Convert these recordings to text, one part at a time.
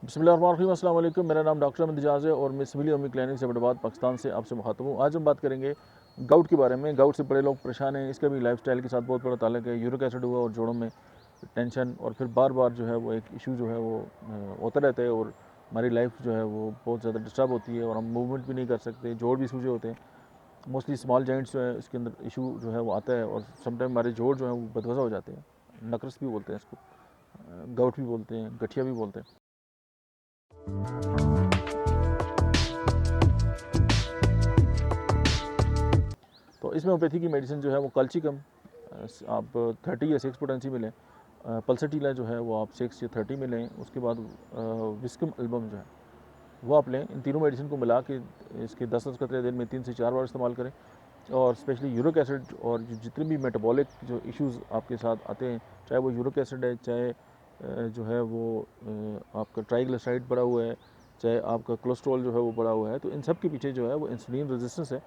बिस्मिल्लाहिर्रहमानिर्रहीम, अस्सलाम वालेकुम। मेरा नाम डॉक्टर अहमद एजाज है और मैं सिविल ओमी क्लिनिक से अहमदाबाद पाकिस्तान से आपसे मुखातब हूँ। आज हम बात करेंगे गाउट के बारे में। गाउट से बड़े लोग परेशान हैं, इसका भी लाइफस्टाइल के साथ बहुत बड़ा ताल्लुक है। यूरिक एसिड हुआ और जोड़ों में टेंशन और फिर बार बार जो है वो एक इशू जो है वो होता रहता है और हमारी लाइफ जो है वो बहुत ज़्यादा डिस्टर्ब होती है और हम मूवमेंट भी नहीं कर सकते, जोड़ भी सूजे होते हैं। मोस्टली स्मॉल जॉइंट्स जो है इसके अंदर इशू जो है वो आता है और समटाइम हमारे जोड़ जो है वो बदवज़ा हो जाते हैं। नकरस भी बोलते हैं इसको, गाउट भी बोलते हैं, गठिया भी बोलते हैं। तो इसमें होम्योपैथी की मेडिसिन जो है वो कल्चिकम आप 30 या 6 पोटेंसी में लें। पल्सटीला जो है वो आप 6 या 30 में लें। उसके बाद विस्कम एल्बम जो है वो आप लें। इन तीनों मेडिसिन को मिला के इसके 10-10 कतरे दिन में 3 से 4 बार इस्तेमाल करें। और स्पेशली यूरिक एसिड और जितने भी मेटाबॉलिक जो इश्यूज़ आपके साथ आते हैं, चाहे वो यूरिक एसिड है, चाहे जो है वो आपका ट्राइग्लिसराइड बढ़ा हुआ है, चाहे आपका कोलेस्ट्रॉल जो है वो बढ़ा हुआ है, तो इन सब के पीछे जो है वो इंसुलिन रेजिस्टेंस है।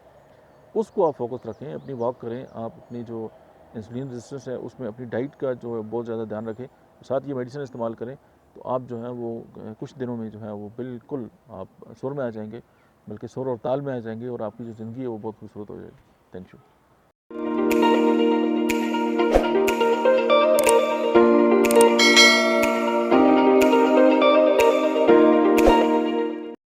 उसको आप फोकस रखें, अपनी वॉक करें, आप अपनी जो इंसुलिन रेजिस्टेंस है उसमें अपनी डाइट का जो है बहुत ज़्यादा ध्यान रखें, साथ ये मेडिसिन इस्तेमाल करें। तो आप जो है वो कुछ दिनों में जो है वो बिल्कुल आप सुर में आ जाएंगे, बल्कि सुर और ताल में आ जाएंगे और आपकी जो ज़िंदगी है वो बहुत खूबसूरत हो जाएगी। Thank you.